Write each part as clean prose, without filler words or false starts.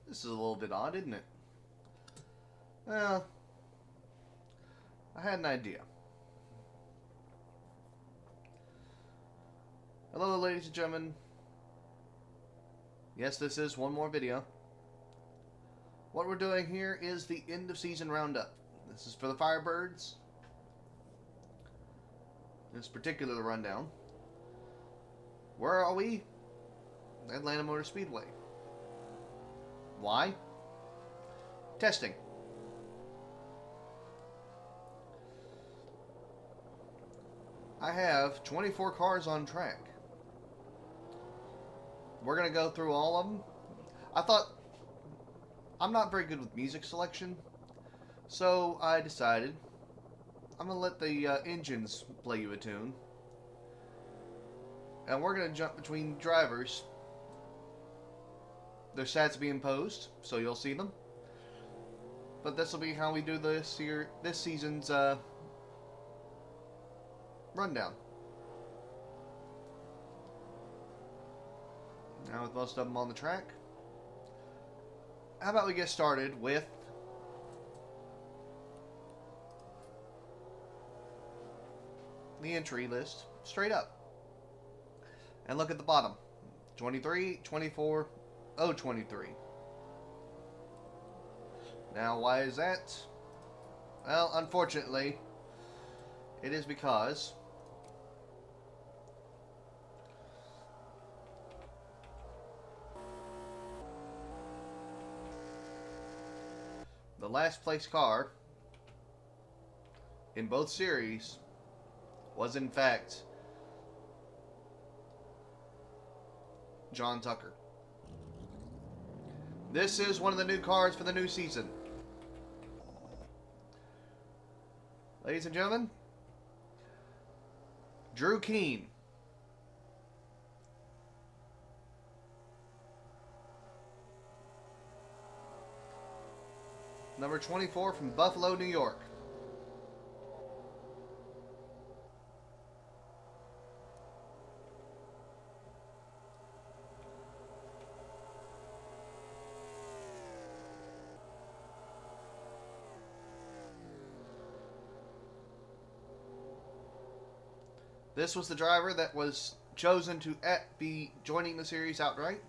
This is a little bit odd, isn't it? Well, I had an idea. Hello, ladies and gentlemen. Yes, this is one more video. What we're doing here is the end of season roundup. This is for the Firebirds. This particular rundown. Where are we? Atlanta Motor Speedway. Why? Testing. I have 24 cars on track. We're going to go through all of them. I thought, I'm not very good with music selection, so I decided I'm going to let the engines play you a tune. And we're going to jump between drivers. Their stats being posed, so you'll see them. But this will be how we do this season's rundown. Now with most of them on the track, how about we get started with the entry list straight up. And look at the bottom. 23, 24, 023. Now why is that? Well, unfortunately, it is because the last place car in both series was in fact John Tucker. This is one of the new cars for the new season. Ladies and gentlemen, Drew Keane. Number 24 from Buffalo, New York. This was the driver that was chosen to be joining the series outright.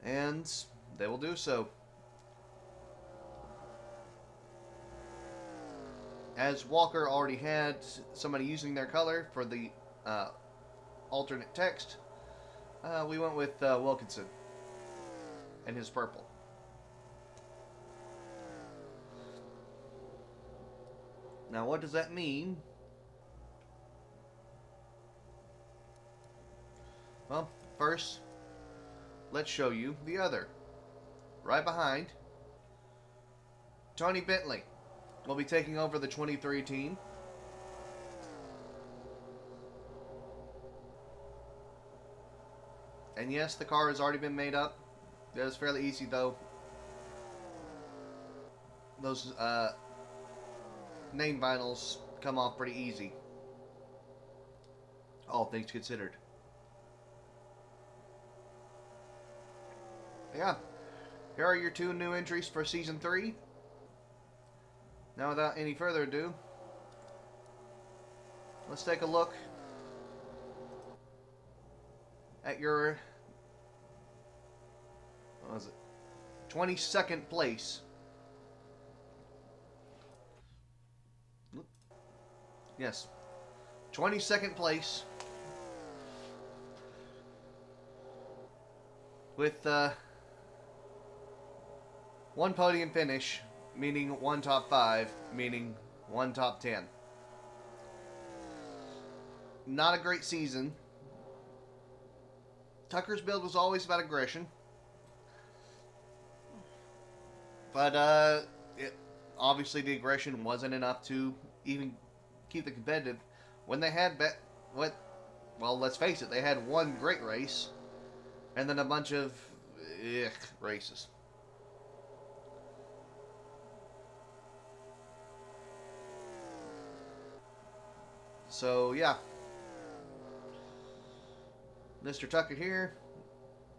And they will do so. As Walker already had somebody using their color for the alternate text, we went with Wilkinson and his purple. Now, what does that mean? Well, first, let's show you the other. Right behind, Tony Bentley will be taking over the 23 team. And yes, the car has already been made up. It was fairly easy, though. Those name vinyls come off pretty easy, all things considered. Yeah, here are your two new entries for Season 3. Now, without any further ado, let's take a look at your, what was it, 22nd place. Yes, 22nd place with one podium finish, meaning one top 5, meaning one top 10. Not a great season. Tucker's build was always about aggression, but obviously the aggression wasn't enough to even keep it competitive when they had well, let's face it, they had one great race and then a bunch of races. So yeah, Mr. Tucker here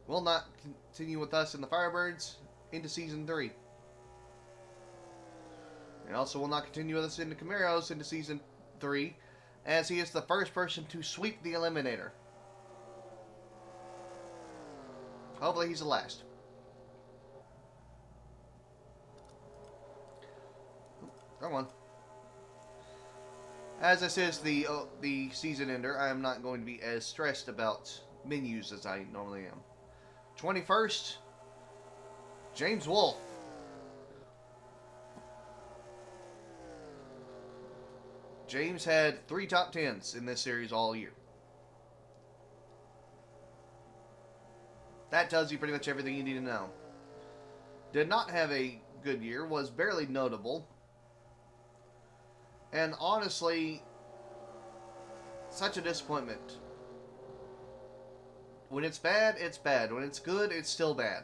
will not continue with us in the Firebirds into Season 3. And also will not continue with us in the Camaros into Season 3, as he is the first person to sweep the Eliminator. Hopefully he's the last. Wrong one. As this is the season ender, I am not going to be as stressed about menus as I normally am. 21st, James Wolfe. James had 3 top 10s in this series all year. That tells you pretty much everything you need to know. Did not have a good year, was barely notable. And honestly, such a disappointment. When it's bad, it's bad. When it's good, it's still bad.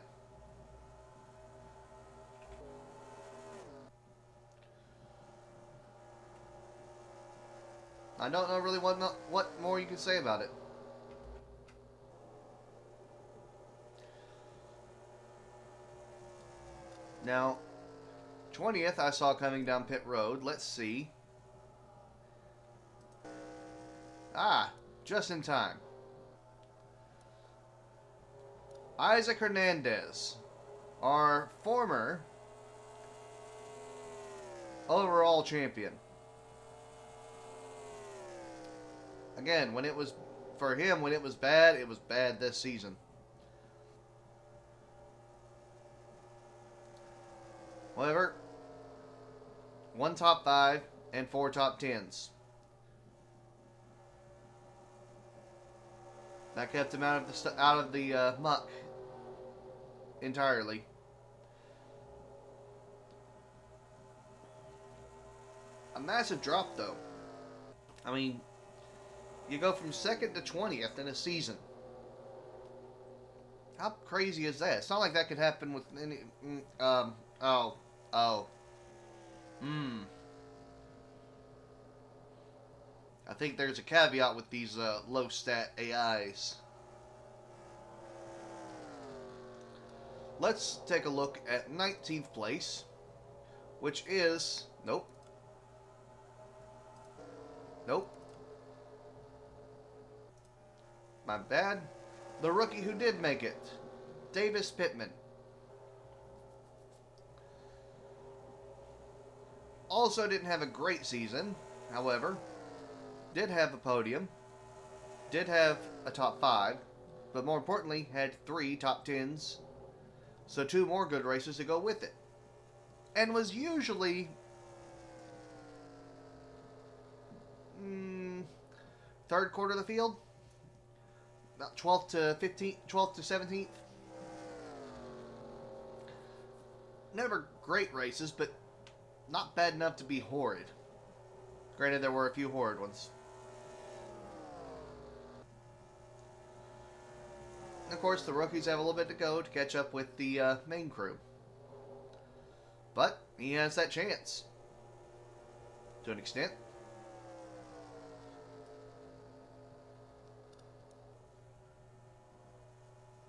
I don't know really what more you can say about it. Now, 20th I saw coming down pit road. Let's see. Ah, just in time. Isaac Hernandez, our former overall champion. Again, when it was for him, when it was bad this season. However, 1 top 5 and 4 top 10s. That kept him out of the muck entirely. A massive drop, though. I mean, you go from 2nd to 20th in a season. How crazy is that? It's not like that could happen with any. I think there's a caveat with these low stat AIs. Let's take a look at 19th place, which is... Nope. My bad. The rookie who did make it, Davis Pittman. Also didn't have a great season, however. Did have a podium, did have a top 5, but more importantly, had 3 top 10s, so 2 more good races to go with it. And was usually 3rd quarter of the field, about 12th to 15th, 12th to 17th. Never great races, but not bad enough to be horrid. Granted, there were a few horrid ones. And of course, the rookies have a little bit to go to catch up with the main crew. But he has that chance. To an extent.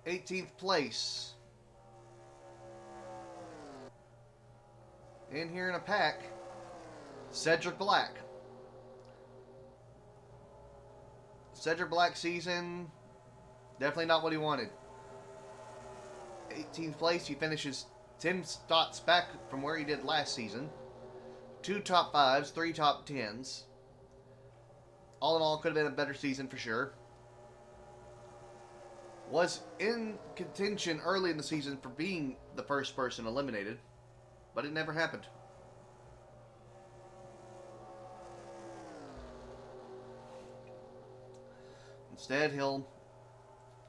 '18th place. In here in a pack, Cedric Black. Cedric Black season, definitely not what he wanted. 18th place, he finishes 10 spots back from where he did last season. 2 top 5s, 3 top 10s. All in all, could have been a better season for sure. Was in contention early in the season for being the first person eliminated, but it never happened. Instead, he'll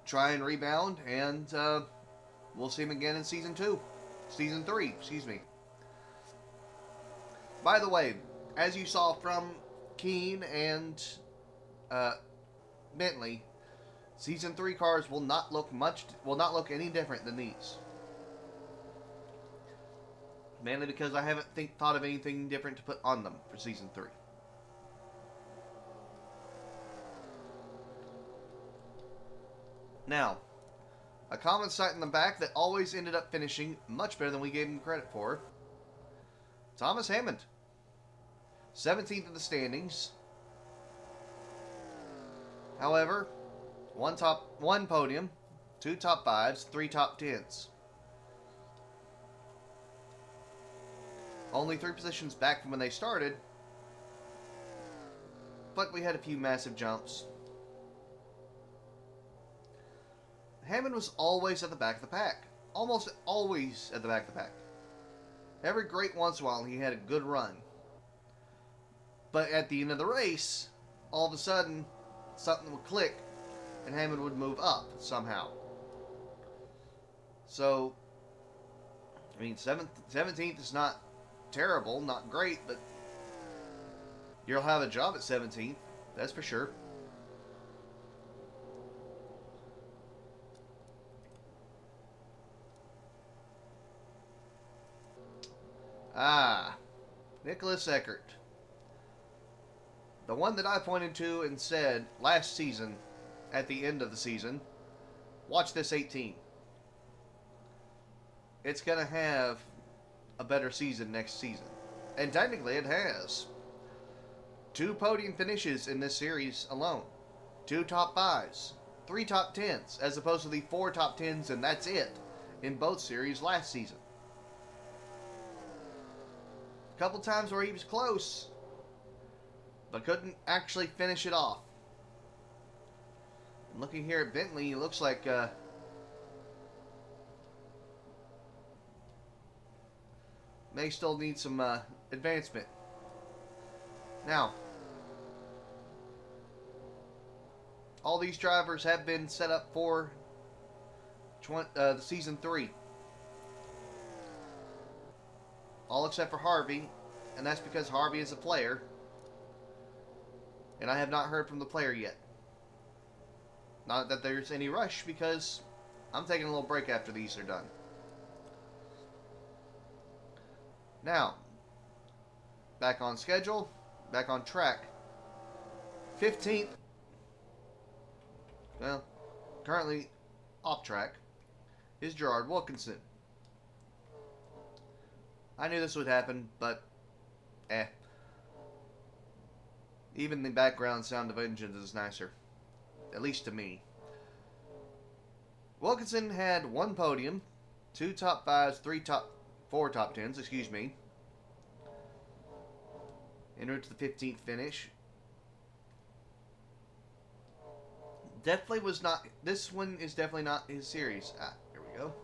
try and rebound, and we'll see him again in Season 3, excuse me. By the way, as you saw from Keene and Bentley, Season 3 cars will not look any different than these. Mainly because I haven't thought of anything different to put on them for Season 3. Now, a common sight in the back that always ended up finishing much better than we gave him credit for. Thomas Hammond. 17th in the standings. However, one podium, 2 top 5s, 3 top 10s. Only 3 positions back from when they started, but we had a few massive jumps. Hammond was always at the back of the pack. Almost always at the back of the pack. Every great once in a while he had a good run. But at the end of the race, all of a sudden, something would click and Hammond would move up somehow. So, I mean, 17th is not terrible, not great, but you'll have a job at 17th, that's for sure. Nicholas Eckert. The one that I pointed to and said last season, at the end of the season, watch this 18. It's going to have a better season next season. And technically it has. 2 podium finishes in this series alone. 2 top 5s. 3 top 10s. As opposed to the 4 top 10s and that's it in both series last season. A couple times where he was close, but couldn't actually finish it off. And looking here at Bentley, he looks like may still need some advancement. Now, all these drivers have been set up for the season 3. All except for Harvey, and that's because Harvey is a player, and I have not heard from the player yet. Not that there's any rush, because I'm taking a little break after these are done. Now, back on schedule, back on track. 15th, well, currently off track, is Gerard Wilkinson. I knew this would happen, but even the background sound of engines is nicer. At least to me. Wilkinson had 1 podium, 2 top 5s, 4 top 10s, excuse me. En route to the 15th finish. Definitely was not, this one is definitely not his series. Here we go.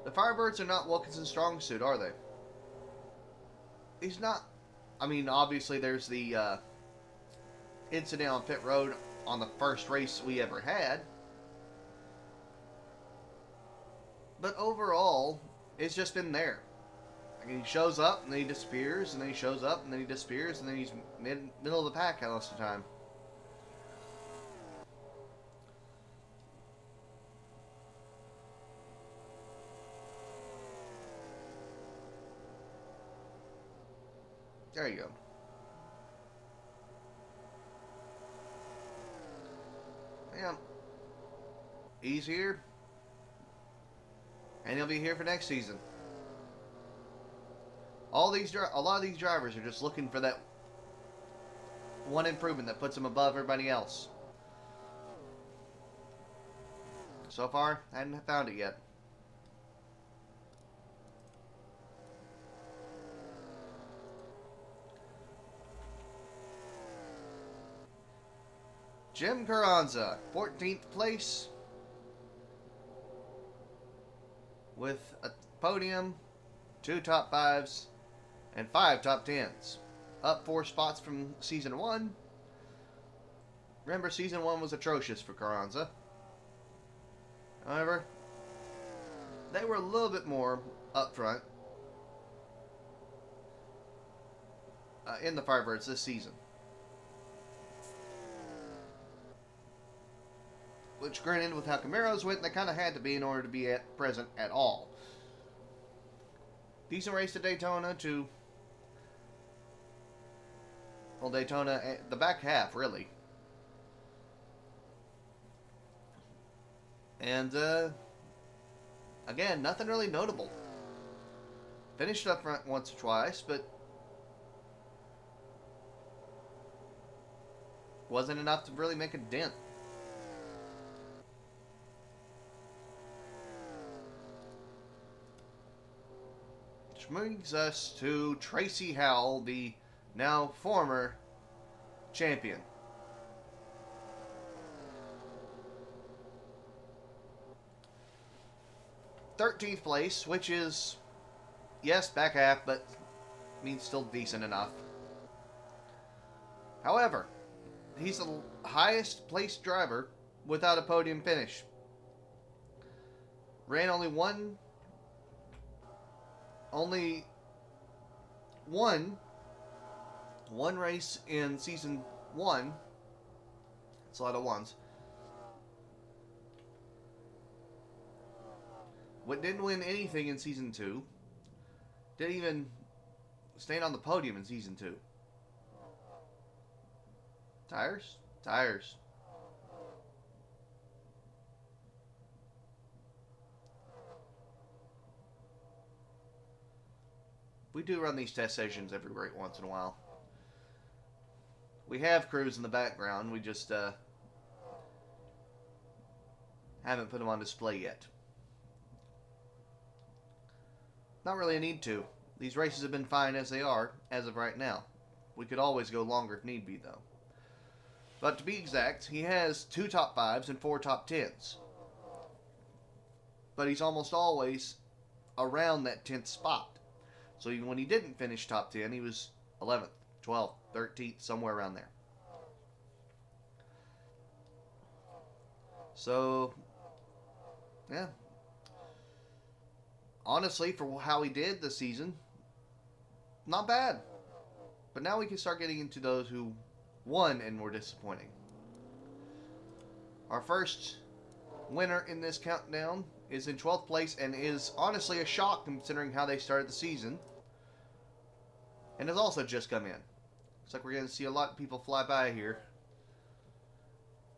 The Firebirds are not Wilkinson's strong suit, are they? He's not. I mean, obviously there's the incident on pit road on the first race we ever had. But overall, it's just been there. Like, he shows up and then he disappears, and then he shows up and then he disappears, and then he's middle of the pack most of the time. There you go. Yeah. He's here. And he'll be here for next season. A lot of these drivers are just looking for that one improvement that puts them above everybody else. So far, I hadn't found it yet. Jim Carranza, 14th place, with a podium, 2 top 5s, and 5 top 10s. Up 4 spots from Season 1. Remember, Season 1 was atrocious for Carranza. However, they were a little bit more up front in the Firebirds this season. Which, granted, with how Camaros went, they kind of had to be in order to be present at all. Decent race to Daytona to... Well, Daytona, the back half, really. And, again, nothing really notable. Finished up front once or twice, but wasn't enough to really make a dent. Which brings us to Tracy Howell, the now former champion. 13th place, which is, yes, back half, but means still decent enough. However, he's the highest placed driver without a podium finish. Ran only one race in season 1. It's a lot of ones. Didn't win anything in season 2. Didn't even stand on the podium in season 2. Tires? Tires. We do run these test sessions every once in a while. We have crews in the background. We just haven't put them on display yet. Not really a need to. These races have been fine as they are, as of right now. We could always go longer if need be, though. But to be exact, he has 2 top 5s and 4 top 10s. But he's almost always around that 10th spot. So even when he didn't finish top 10, he was 11th, 12th, 13th, somewhere around there. So, yeah. Honestly, for how he did this season, not bad. But now we can start getting into those who won and were disappointing. Our first winner in this countdown is in 12th place and is honestly a shock considering how they started the season. And has also just come in. Looks like we're going to see a lot of people fly by here.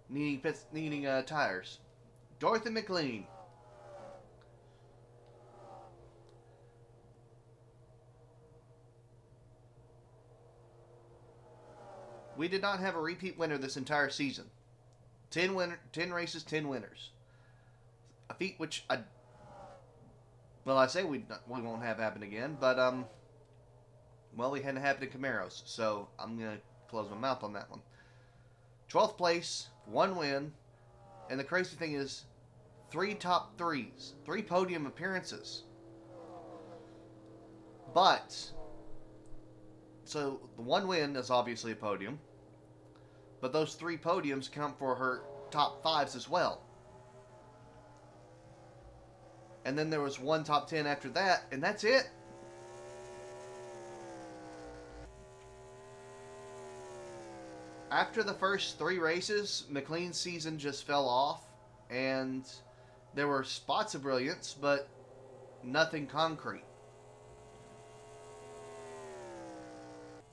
Needing tires. Dorothy McLean. We did not have a repeat winner this entire season. 10 races, 10 winners. A feat which I say we won't have happen again, but well, we hadn't happened in Camaros, so I'm gonna close my mouth on that one. 12th place, 1 win, and the crazy thing is 3 top 3s, 3 podium appearances. But so the 1 win is obviously a podium, but those 3 podiums count for her top 5s as well. And then there was 1 top 10 after that, and that's it. After the first 3 races, McLean's season just fell off, and there were spots of brilliance, but nothing concrete.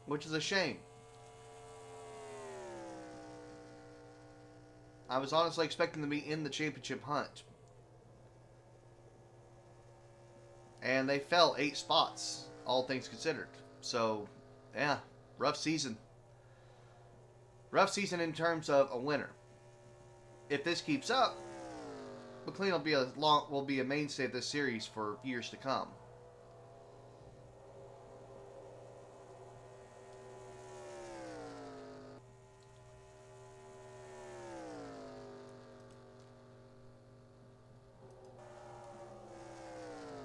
Which is a shame. I was honestly expecting to be in the championship hunt. And they fell 8 spots, all things considered. So, yeah, rough season. Rough season in terms of a winner. If this keeps up, McLean will be a mainstay of this series for years to come.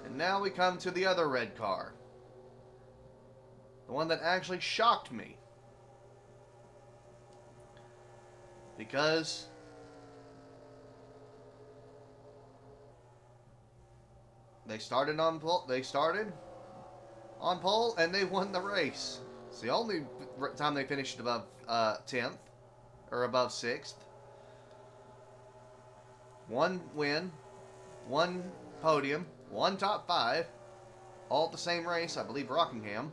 And now we come to the other red car. The one that actually shocked me. Because they started on pole and they won the race. It's the only time they finished above 10th or above 6th. 1 win, 1 podium, 1 top 5, all at the same race, I believe Rockingham.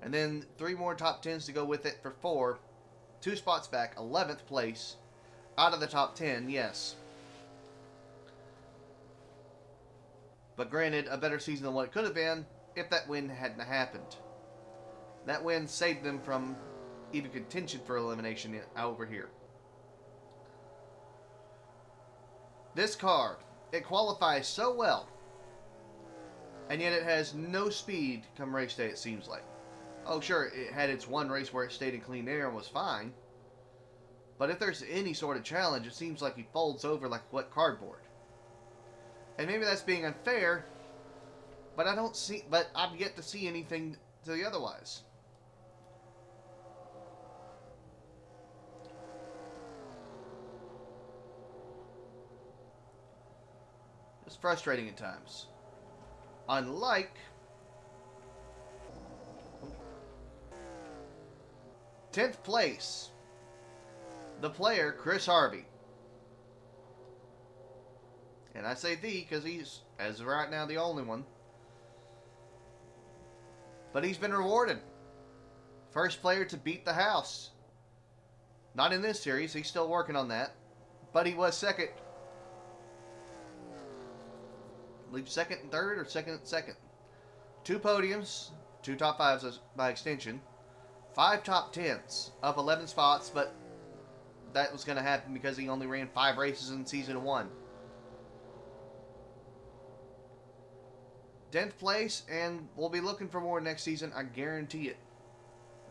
And then 3 more top 10s to go with it for 4. 2 spots back, 11th place, Out of the top 10, yes. But granted, a better season than what it could have been if that win hadn't happened. That win saved them from even contention for elimination over here. This car, it qualifies so well, and yet it has no speed come race day, it seems like. Oh, sure, it had its one race where it stayed in clean air and was fine. But if there's any sort of challenge, it seems like he folds over like wet cardboard. And maybe that's being unfair, but I've yet to see anything to the otherwise. It's frustrating at times. Unlike 10th place, the player Chris Harvey. And I say the because he's, as of right now, the only one. But he's been rewarded. First player to beat the house. Not in this series, he's still working on that. But he was second. I believe second and third, or second and second. 2 podiums, 2 top 5s by extension. 5 top 10s, up 11 spots, but that was going to happen because he only ran 5 races in season 1. 10th place, and we'll be looking for more next season, I guarantee it.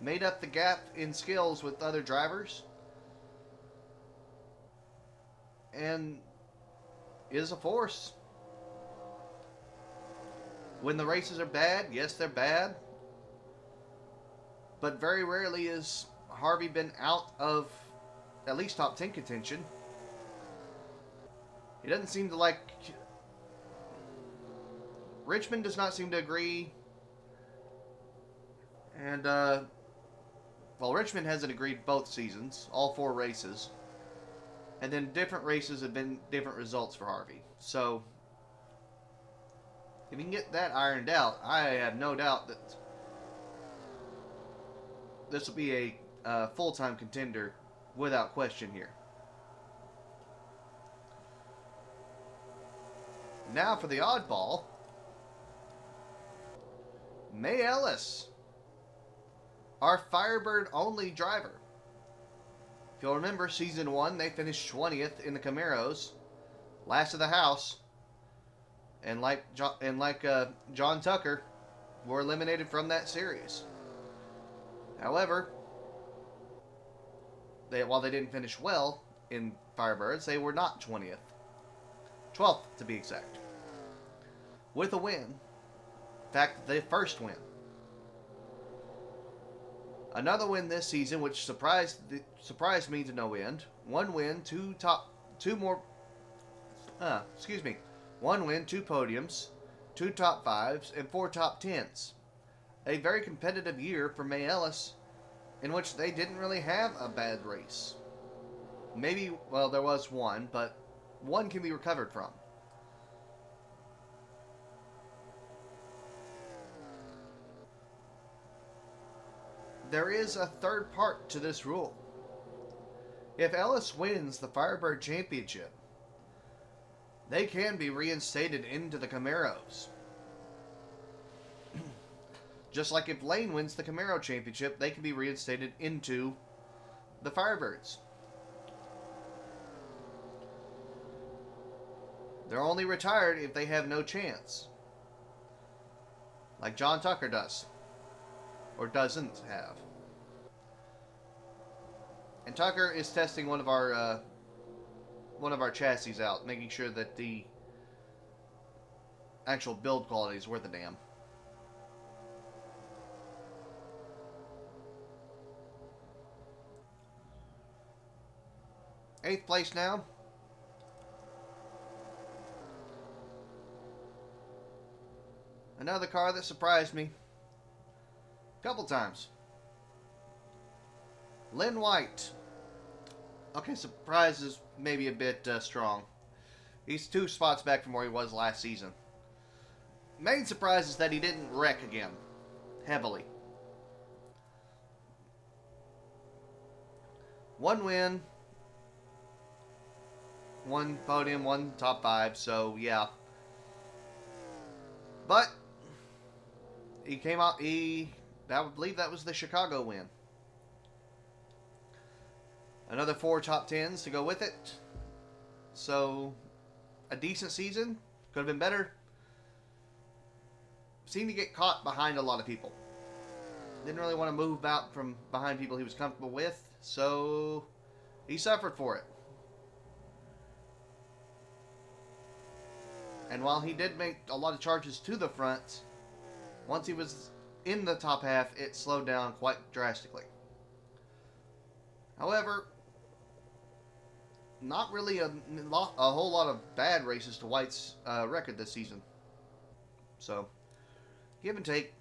Made up the gap in skills with other drivers. And is a force. When the races are bad, yes, they're bad. But very rarely has Harvey been out of at least top 10 contention. He doesn't seem to like... Richmond does not seem to agree. And, well, Richmond hasn't agreed both seasons, all 4 races. And then different races have been different results for Harvey. So, if you can get that ironed out, I have no doubt that this will be a full-time contender without question here. Now for the oddball. May Ellis, our Firebird only driver. If you'll remember, season 1, they finished 20th in the Camaros, last of the house, and like John Tucker, were eliminated from that series. However, while they didn't finish well in Firebirds, they were not 20th. 12th, to be exact. With a win. In fact, the first win. Another win this season, which surprised me to no end. 1 win, 2 1 win, 2 podiums, 2 top 5s, and 4 top 10s. A very competitive year for May Ellis, in which they didn't really have a bad race. Maybe, well, there was one, but one can be recovered from. There is a third part to this rule. If Ellis wins the Firebird Championship, they can be reinstated into the Camaros. Just like if Lane wins the Camaro Championship, they can be reinstated into the Firebirds. They're only retired if they have no chance. Like John Tucker does. Or doesn't have. And Tucker is testing one of our chassis out, making sure that the actual build quality is worth a damn. Eighth place now. Another car that surprised me. Couple times. Lynn White. Okay, surprise is maybe a bit strong. He's 2 spots back from where he was last season. Main surprise is that he didn't wreck again. Heavily. 1 win. one podium, one top 5. So yeah, but he came out. I believe that was the Chicago win. Another 4 top 10s to go with it. So a decent season. Could have been better. Seemed to get caught behind a lot of people. Didn't really want to move out from behind people he was comfortable with, so he suffered for it. And while he did make a lot of charges to the front, once he was in the top half, it slowed down quite drastically. However, not really a whole lot of bad races to White's record this season. So, give and take.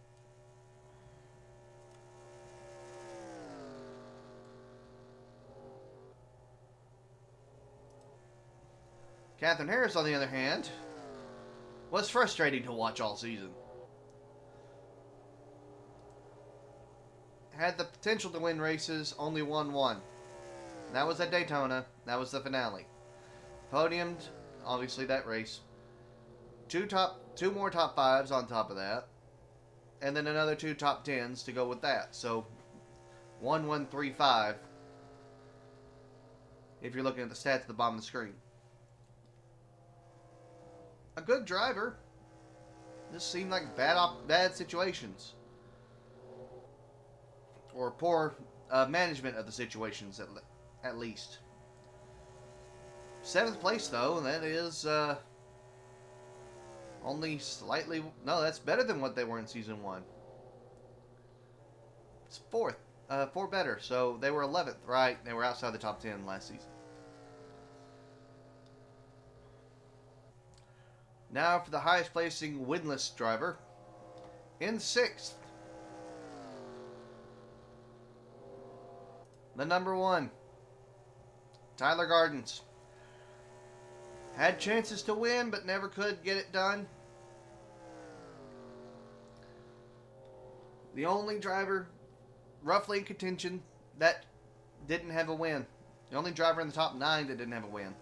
Catherine Harris, on the other hand, was frustrating to watch all season. Had the potential to win races, only won one. That was at Daytona. That was the finale. Podiumed, obviously, that race. Two more top 5s on top of that. And then another 2 top 10s to go with that. So, 1, 1, 3, 5. If you're looking at the stats at the bottom of the screen. A good driver. This seemed like bad situations. Or poor management of the situations, at least. 7th place, though, and that is only slightly... No, that's better than what they were in Season 1. It's 4th. 4 better, so they were 11th, right? They were outside the top 10 last season. Now for the highest placing winless driver. In 6th. The number 1. Tyler Gardens. Had chances to win, but never could get it done. The only driver roughly in contention that didn't have a win. The only driver in the top 9 that didn't have a win.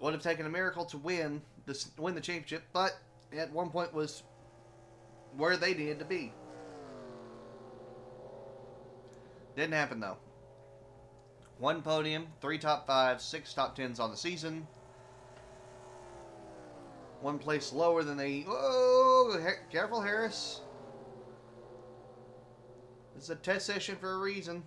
Would have taken a miracle to win the championship, but at one point was where they needed to be. Didn't happen though. 1 podium, 3 top 5s, 6 top 10s on the season. 1 place lower than they... Oh, careful, Harris. This is a test session for a reason.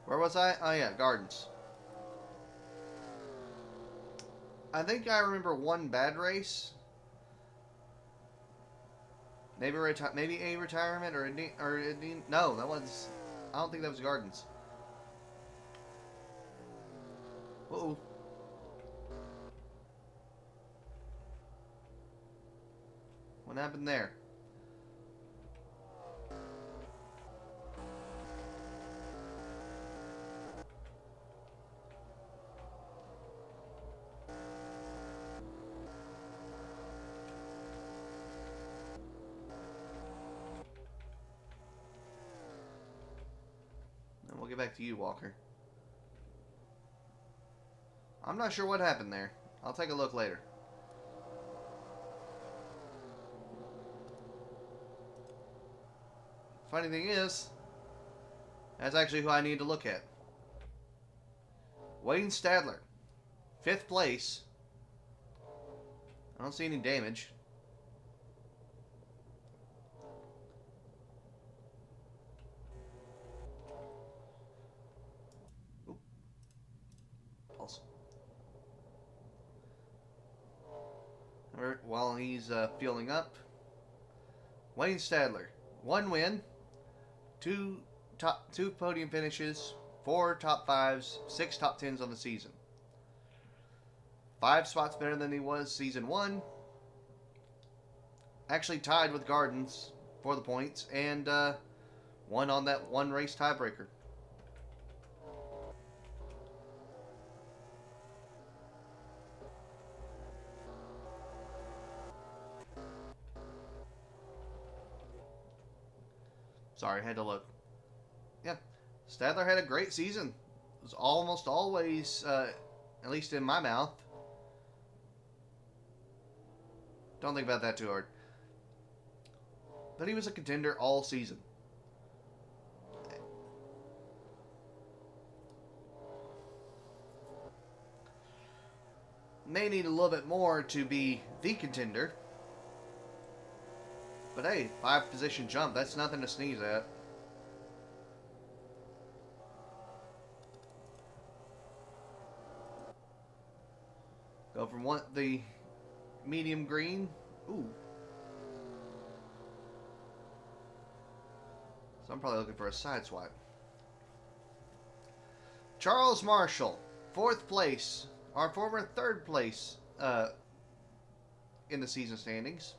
Where was I? Oh yeah, Gardens. I think I remember 1 bad race. Maybe a retirement or no, that was... I don't think that was Gardens. Uh-oh. What happened there? We'll get back to you, Walker. I'm not sure what happened there. I'll take a look later. Funny thing is, that's actually who I need to look at. Wayne Stadler. 5th place. I don't see any damage. While he's fueling up, Wayne Stadler, 1 win, 2 podium finishes, 4 top 5s, 6 top 10s on the season. 5 spots better than he was season 1. Actually tied with Gardens for the points, and won on that 1 race tiebreaker. Sorry, had to look. Yeah, Stadler had a great season. It was almost always, at least in my mouth. Don't think about that too hard. But he was a contender all season. May need a little bit more to be the contender. But hey, 5-position jump, that's nothing to sneeze at. Go from the medium green. Ooh. So I'm probably looking for a side swipe. Charles Marshall, 4th place. Our former 3rd place in the season standings.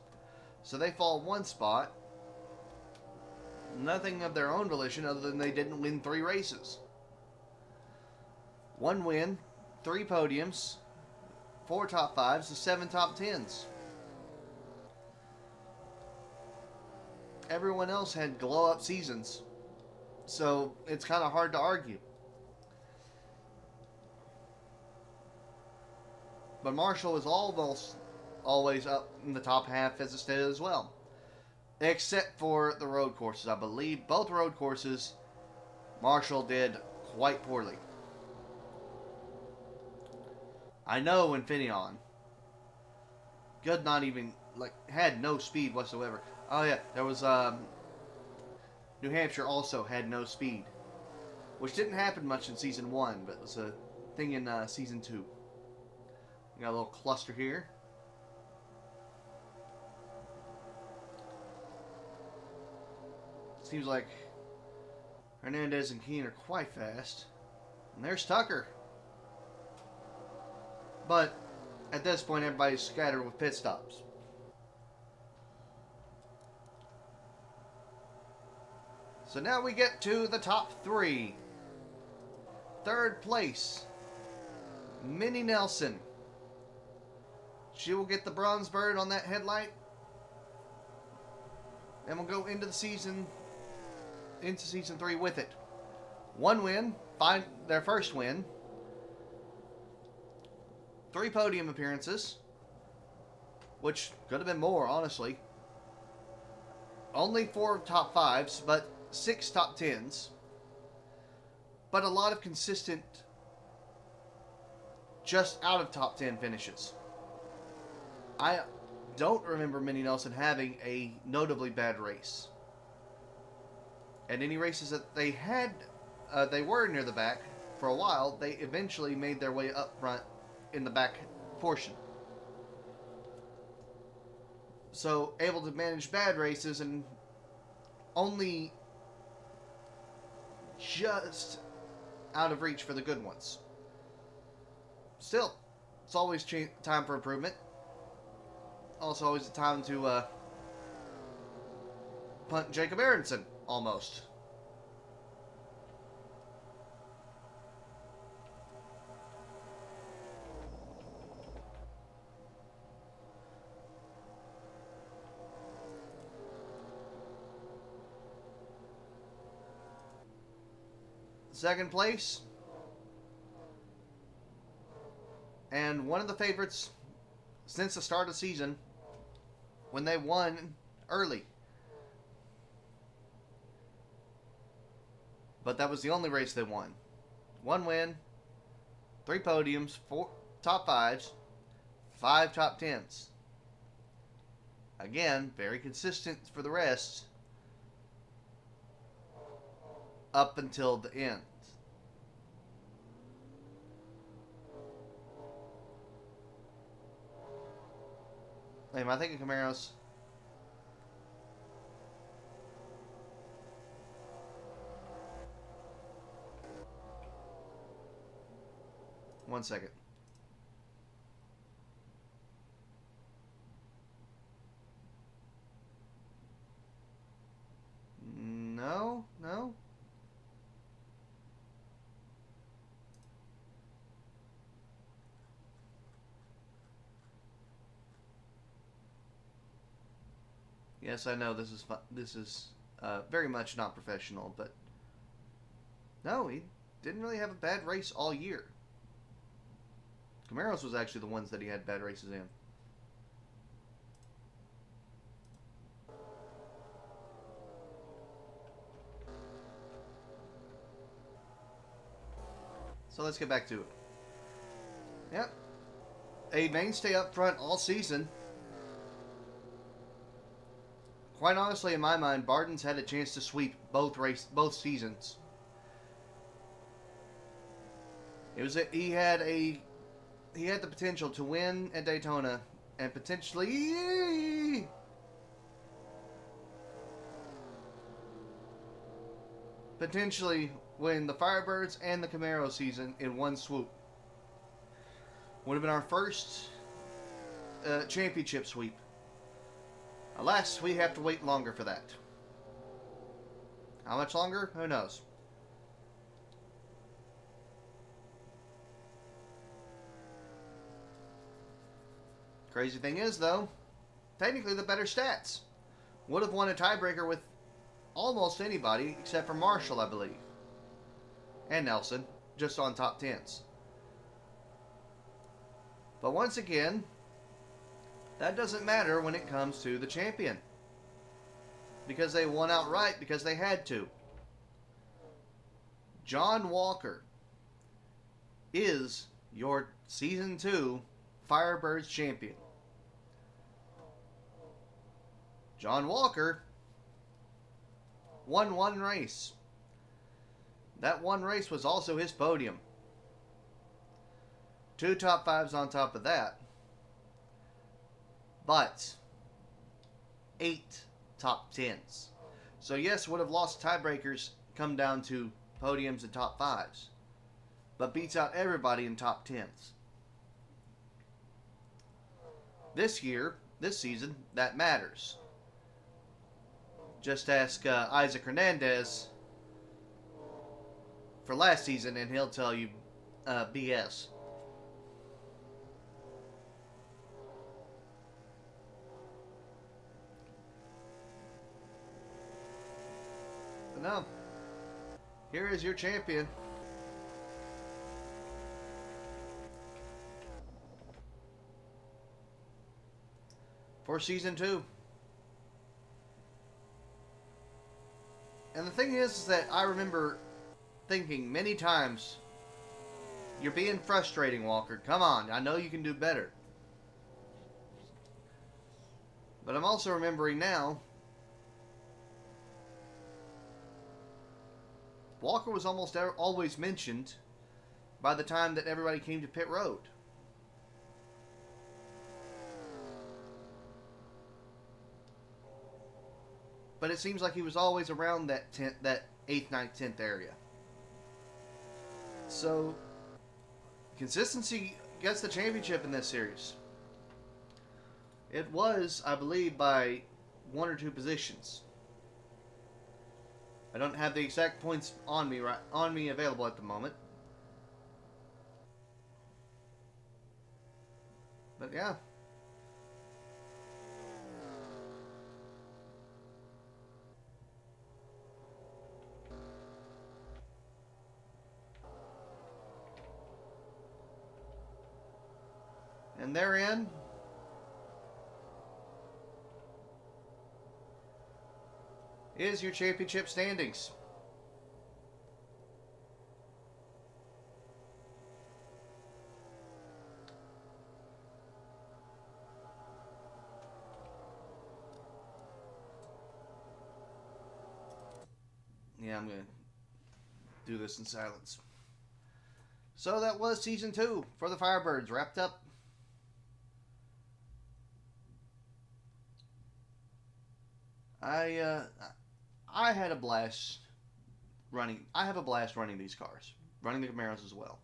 So they fall 1 spot. Nothing of their own volition other than they didn't win 3 races. 1 win, 3 podiums, 4 top 5s, and 7 top 10s. Everyone else had glow-up seasons. So it's kind of hard to argue. But Marshall was almost always up in the top half as well. Except for the road courses. I believe both road courses, Marshall did quite poorly. I know Infineon. Good, not even, had no speed whatsoever. Oh yeah, there was, New Hampshire also had no speed. Which didn't happen much in Season 1, but it was a thing in Season 2. We got a little cluster here. Seems like Hernandez and Keane are quite fast. And there's Tucker. But at this point, everybody's scattered with pit stops. So now we get to the top 3. 3rd place, Minnie Nelson. She will get the bronze bird on that headlight. And we'll go into season 3 with it. 1 win, their first win. 3 podium appearances, which could have been more, honestly. Only 4 top 5s, but 6 top 10s. But a lot of consistent, just out of top 10 finishes. I don't remember Minnie Nelson having a notably bad race. And any races that they had, they were near the back for a while. They eventually made their way up front in the back portion. So able to manage bad races and only just out of reach for the good ones. Still, it's always time for improvement. Also always a time to punt Jacob Aronson, almost. Second place. And one of the favorites since the start of the season, when they won early. But that was the only race they won. 1 win, 3 podiums, 4 top 5s, 5 top 10s. Again, very consistent for the rest up until the end. Am I thinking Camaros? One second. No. Yes, I know this is Very much not professional, but no, he didn't really have a bad race all year. Camaros was actually the ones that he had bad races in. So let's get back to it. Yep. A mainstay up front all season. Quite honestly, in my mind, Barden's had a chance to sweep both seasons. He had the potential to win at Daytona and potentially win the Firebirds and the Camaro season in one swoop. Would have been our first championship sweep. Alas, we have to wait longer for that. How much longer? Who knows? Crazy thing is, though, technically the better stats. Would have won a tiebreaker with almost anybody except for Marshall, I believe. And Nelson, just on top 10s. But once again, that doesn't matter when it comes to the champion. Because they won outright because they had to. John Walker is your Season 2 Firebirds champion. John Walker won one race. That one race was also his podium. 2 top 5s on top of that. But 8 top 10s. So yes, would have lost tiebreakers come down to podiums and top 5s. But beats out everybody in top 10s. This season, that matters. Just ask Isaac Hernandez for last season and he'll tell you BS. But no. Here is your champion. For Season 2. And the thing is that I remember thinking many times, you're being frustrating, Walker. Come on, I know you can do better. But I'm also remembering now, Walker was almost always mentioned by the time that everybody came to pit road. But it seems like he was always around that 8th, 9th, 10th area. So, consistency gets the championship in this series. It was, I believe, by 1 or 2 positions. I don't have the exact points on me available at the moment. But yeah. And therein is your championship standings. Yeah, I'm going to do this in silence. So that was Season 2 for the Firebirds, wrapped up. I had a blast running. I have a blast running these cars, running the Camaros as well.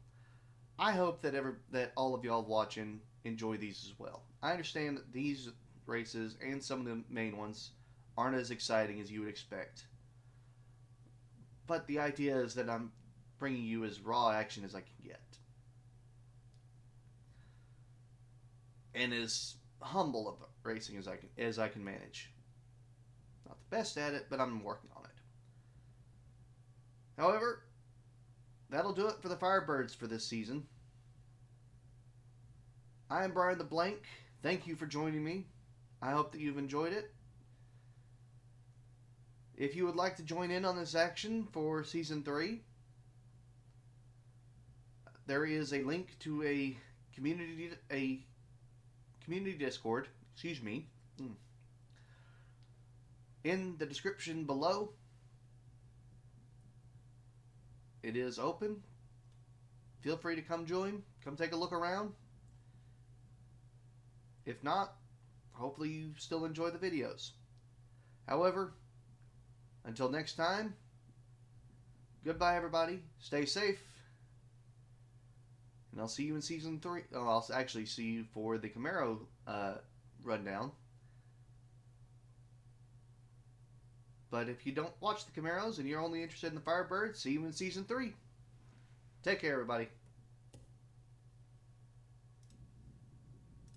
I hope that all of y'all watching enjoy these as well. I understand that these races and some of the main ones aren't as exciting as you would expect, but the idea is that I'm bringing you as raw action as I can get, and as humble of racing as I can manage. Not the best at it, but I'm working on it. However, that'll do it for the Firebirds for this season. I am Brian the Blank. Thank you for joining me. I hope that you've enjoyed it. If you would like to join in on this action for Season 3, there is a link to a community Discord, in the description below. It is open. Feel free to come join. Come take a look around. If not, hopefully you still enjoy the videos. However, until next time, goodbye everybody. Stay safe. And I'll see you in Season 3. Oh, I'll actually see you for the Camaro rundown. But if you don't watch the Camaros and you're only interested in the Firebirds, see you in Season 3. Take care, everybody.